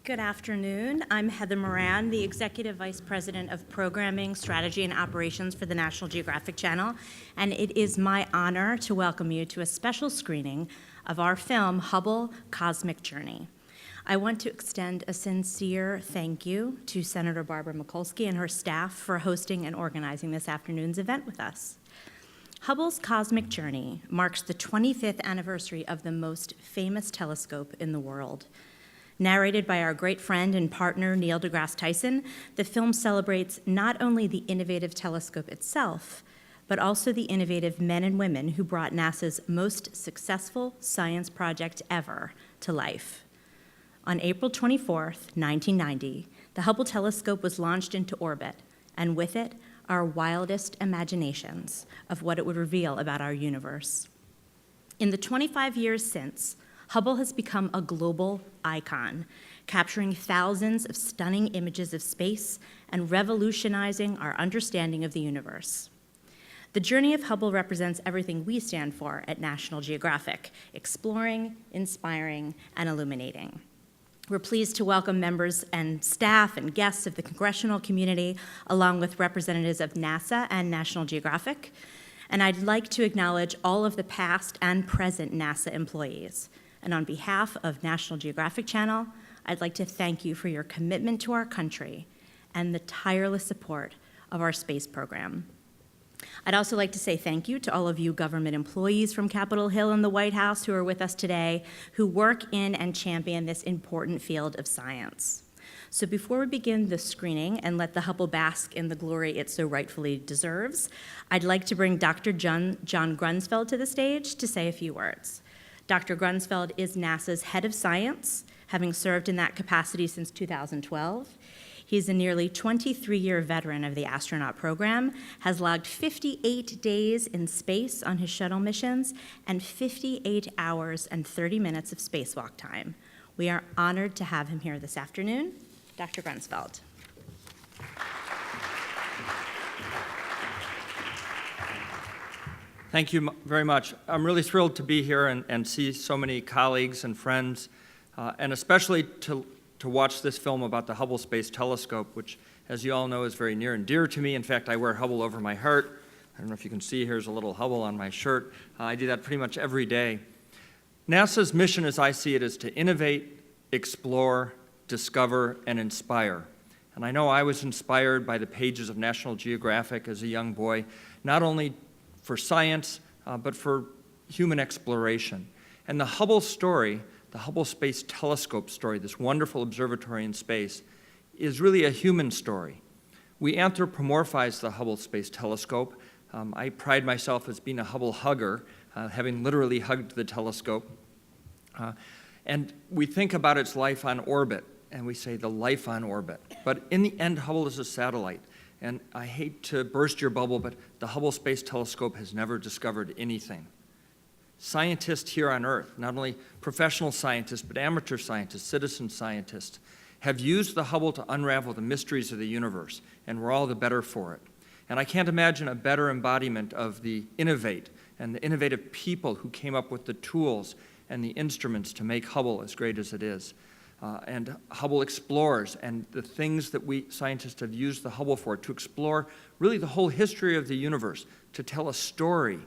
Good afternoon. I'm Heather Moran, the Executive Vice President of Programming, Strategy, and Operations for the National Geographic Channel, and it is my honor to welcome you to a special screening of our film, Hubble Cosmic Journey. I want to extend a sincere thank you to Senator Barbara Mikulski and her staff for hosting and organizing this afternoon's event with us. Hubble's Cosmic Journey marks the 25th anniversary of the most famous telescope in the world. Narrated by our great friend and partner, Neil deGrasse Tyson, the film celebrates not only the innovative telescope itself, but also the innovative men and women who brought NASA's most successful science project ever to life. On April 24th, 1990, the Hubble telescope was launched into orbit, and with it, our wildest imaginations of what it would reveal about our universe. In the 25 years since, Hubble has become a global icon, capturing thousands of stunning images of space and revolutionizing our understanding of the universe. The journey of Hubble represents everything we stand for at National Geographic: exploring, inspiring, and illuminating. We're pleased to welcome members and staff and guests of the congressional community, along with representatives of NASA and National Geographic. And I'd like to acknowledge all of the past and present NASA employees. And on behalf of National Geographic Channel, I'd like to thank you for your commitment to our country and the tireless support of our space program. I'd also like to say thank you to all of you government employees from Capitol Hill and the White House who are with us today, who work in and champion this important field of science. So before we begin the screening and let the Hubble bask in the glory it so rightfully deserves, I'd like to bring Dr. John Grunsfeld to the stage to say a few words. Dr. Grunsfeld is NASA's head of science, having served in that capacity since 2012. He's a nearly 23-year veteran of the astronaut program, has logged 58 days in space on his shuttle missions, and 58 hours and 30 minutes of spacewalk time. We are honored to have him here this afternoon. Dr. Grunsfeld. Thank you very much. I'm really thrilled to be here and see so many colleagues and friends, and especially to watch this film about the Hubble Space Telescope, which, as you all know, is very near and dear to me. In fact, I wear Hubble over my heart. I don't know if you can see, here's a little Hubble on my shirt. I do that pretty much every day. NASA's mission, as I see it, is to innovate, explore, discover, and inspire. And I know I was inspired by the pages of National Geographic as a young boy, not only for science, but for human exploration. And the Hubble story, the Hubble Space Telescope story, this wonderful observatory in space, is really a human story. We anthropomorphize the Hubble Space Telescope. I pride myself as being a Hubble hugger, having literally hugged the telescope. And we think about its life on orbit, and we say the life on orbit. But in the end, Hubble is a satellite. And I hate to burst your bubble, but the Hubble Space Telescope has never discovered anything. Scientists here on Earth, not only professional scientists, but amateur scientists, citizen scientists, have used the Hubble to unravel the mysteries of the universe, and we're all the better for it. And I can't imagine a better embodiment of the innovate and the innovative people who came up with the tools and the instruments to make Hubble as great as it is. And Hubble explores, and the things that we scientists have used the Hubble for, to explore really the whole history of the universe, to tell a story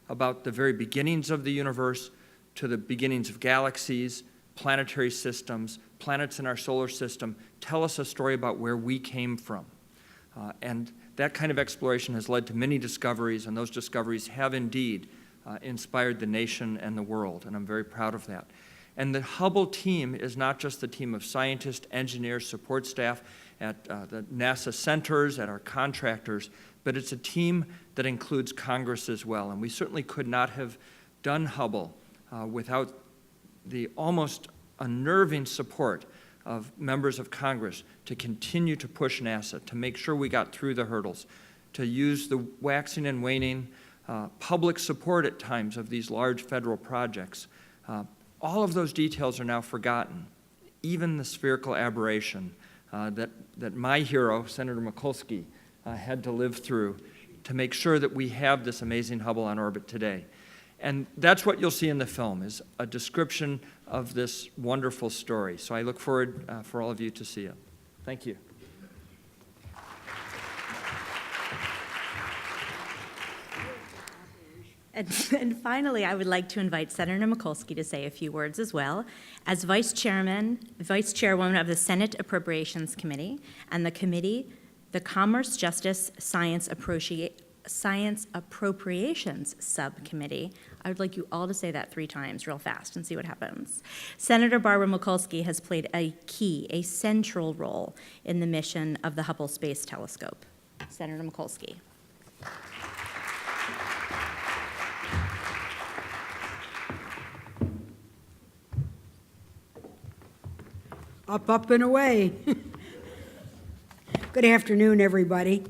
about the very beginnings of the universe, to the beginnings of galaxies, planetary systems, planets in our solar system, tell us a story about where we came from. And that kind of exploration has led to many discoveries, and those discoveries have indeed inspired the nation and the world, and I'm very proud of that. And the Hubble team is not just the team of scientists, engineers, support staff at the NASA centers, at our contractors, but it's a team that includes Congress as well. And we certainly could not have done Hubble without the almost unnerving support of members of Congress to continue to push NASA, to make sure we got through the hurdles, to use the waxing and waning public support at times of these large federal projects. All of those details are now forgotten, even the spherical aberration that my hero, Senator Mikulski, had to live through to make sure that we have this amazing Hubble on orbit today. And that's what you'll see in the film, is a description of this wonderful story. So I look forward for all of you to see it. Thank you. And finally, I would like to invite Senator Mikulski to say a few words as well. As Vice Chairwoman of the Senate Appropriations Committee and the committee, the Commerce, Justice, Science Appropriations Subcommittee, I would like you all to say that 3 times real fast and see what happens. Senator Barbara Mikulski has played a central role in the mission of the Hubble Space Telescope. Senator Mikulski. Up, and away. Good afternoon, everybody.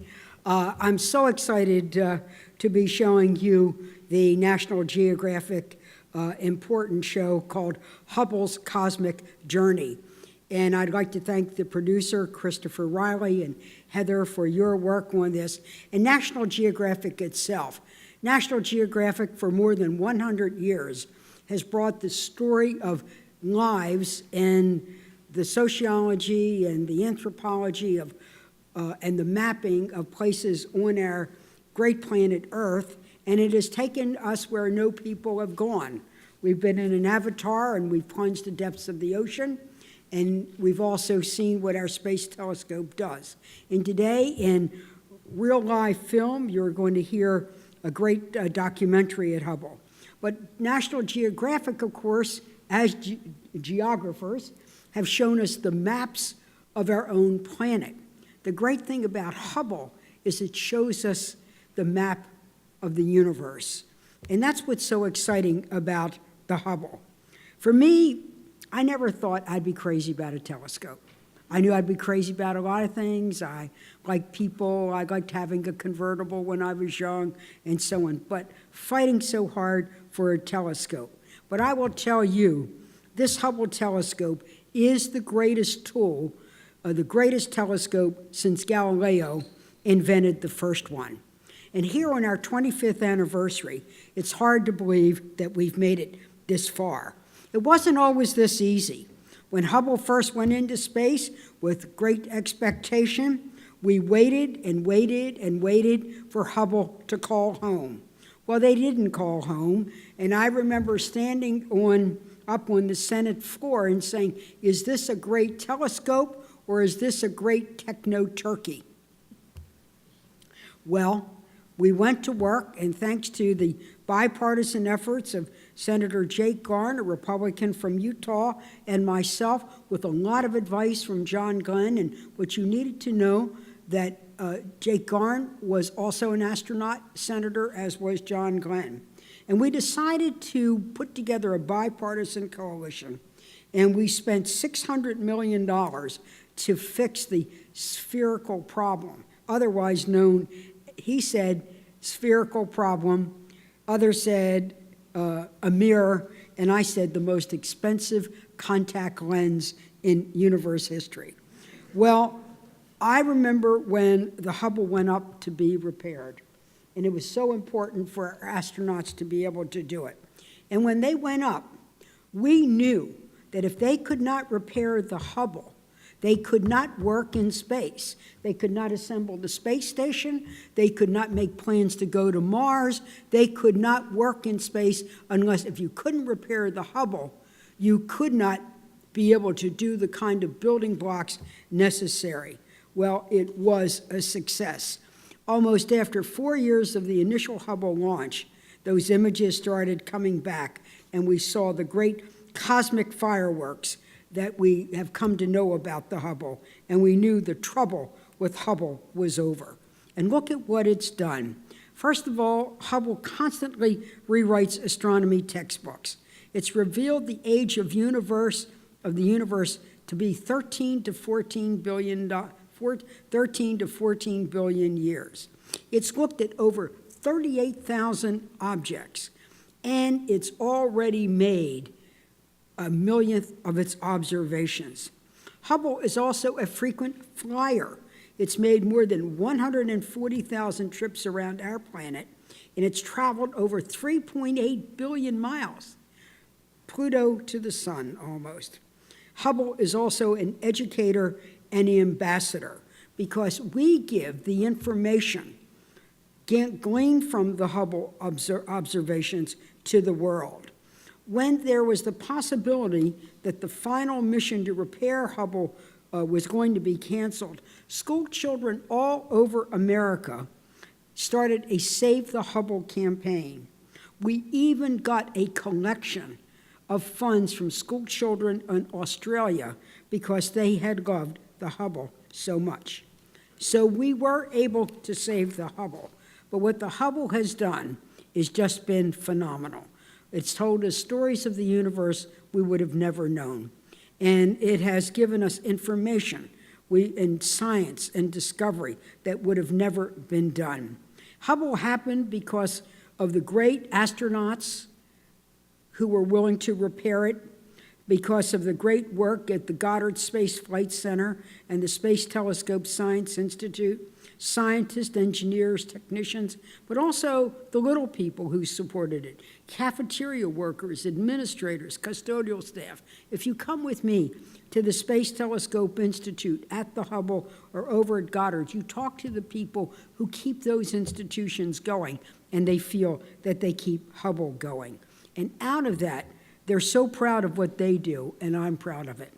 I'm so excited to be showing you the National Geographic important show called Hubble's Cosmic Journey. And I'd like to thank the producer, Christopher Riley, and Heather for your work on this, and National Geographic itself. National Geographic, for more than 100 years, has brought the story of lives and the sociology and the anthropology of and the mapping of places on our great planet Earth, and it has taken us where no people have gone. We've been in an avatar, and we've plunged the depths of the ocean, and we've also seen what our space telescope does. And today, in real live film, you're going to hear a great documentary at Hubble. But National Geographic, of course, as geographers, have shown us the maps of our own planet. The great thing about Hubble is it shows us the map of the universe. And that's what's so exciting about the Hubble. For me, I never thought I'd be crazy about a telescope. I knew I'd be crazy about a lot of things. I liked people. I liked having a convertible when I was young, and so on. But fighting so hard for a telescope. But I will tell you, this Hubble telescope is the greatest tool, the greatest telescope since Galileo invented the first one. And here on our 25th anniversary, it's hard to believe that we've made it this far. It wasn't always this easy. When Hubble first went into space with great expectation, we waited and waited and waited for Hubble to call home. Well, they didn't call home, and I remember standing up on the Senate floor and saying, is this a great telescope or is this a great techno-turkey? Well, we went to work, and thanks to the bipartisan efforts of Senator Jake Garn, a Republican from Utah, and myself, with a lot of advice from John Glenn, and what you needed to know that Jake Garn was also an astronaut senator, as was John Glenn. And we decided to put together a bipartisan coalition, and we spent $600 million to fix the spherical problem, otherwise known, he said, spherical problem, others said a mirror, and I said the most expensive contact lens in universe history. Well, I remember when the Hubble went up to be repaired, and it was so important for our astronauts to be able to do it. And when they went up, we knew that if they could not repair the Hubble, they could not work in space. They could not assemble the space station. They could not make plans to go to Mars. They could not work in space unless, if you couldn't repair the Hubble, you could not be able to do the kind of building blocks necessary. Well, it was a success. Almost after 4 years of the initial Hubble launch, those images started coming back, and we saw the great cosmic fireworks that we have come to know about the Hubble, and we knew the trouble with Hubble was over. And look at what it's done. First of all, Hubble constantly rewrites astronomy textbooks. It's revealed the age of the universe to be 13 to 14 billion years. It's looked at over 38,000 objects, and it's already made a millionth of its observations. Hubble is also a frequent flyer. It's made more than 140,000 trips around our planet, and it's traveled over 3.8 billion miles. Pluto to the sun, almost. Hubble is also an educator and an ambassador because we give the information gleaned from the Hubble observations to the world. When there was the possibility that the final mission to repair Hubble was going to be canceled, school children all over America started a Save the Hubble campaign. We even got a collection of funds from school children in Australia because they had loved the Hubble so much. So we were able to save the Hubble. But what the Hubble has done has just been phenomenal. It's told us stories of the universe we would have never known. And it has given us information in science and discovery that would have never been done. Hubble happened because of the great astronauts who were willing to repair it, because of the great work at the Goddard Space Flight Center and the Space Telescope Science Institute, scientists, engineers, technicians, but also the little people who supported it, cafeteria workers, administrators, custodial staff. If you come with me to the Space Telescope Institute at the Hubble or over at Goddard, you talk to the people who keep those institutions going, and they feel that they keep Hubble going. And out of that, they're so proud of what they do, and I'm proud of it.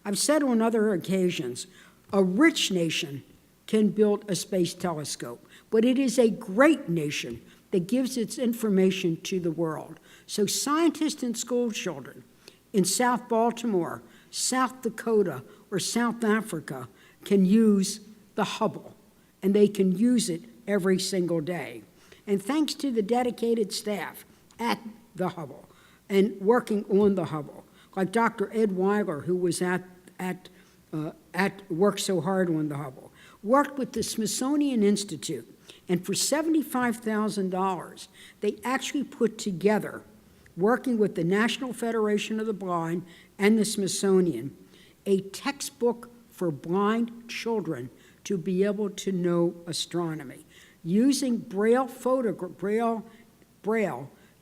I've said on other occasions, a rich nation can build a space telescope, but it is a great nation that gives its information to the world. So scientists and school children in South Baltimore, South Dakota, or South Africa can use the Hubble, and they can use it every single day. And thanks to the dedicated staff at the Hubble and working on the Hubble, like Dr. Ed Weiler, who was worked so hard on the Hubble, worked with the Smithsonian Institute, and for $75,000, they actually put together, working with the National Federation of the Blind and the Smithsonian, a textbook for blind children to be able to know astronomy, using Braille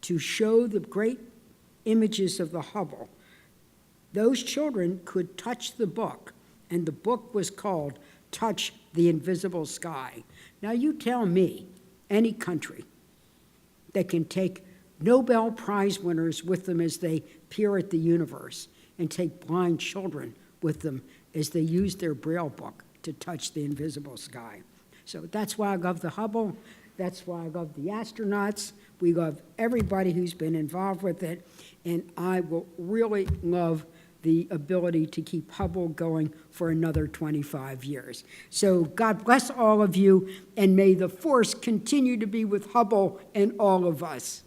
to show the great images of the Hubble. Those children could touch the book, and the book was called Touch the Invisible Sky. Now you tell me, any country that can take Nobel Prize winners with them as they peer at the universe and take blind children with them as they use their Braille book to touch the invisible sky. So that's why I love the Hubble. That's why I love the astronauts. We love everybody who's been involved with it. And I will really love the ability to keep Hubble going for another 25 years. So God bless all of you, and may the force continue to be with Hubble and all of us.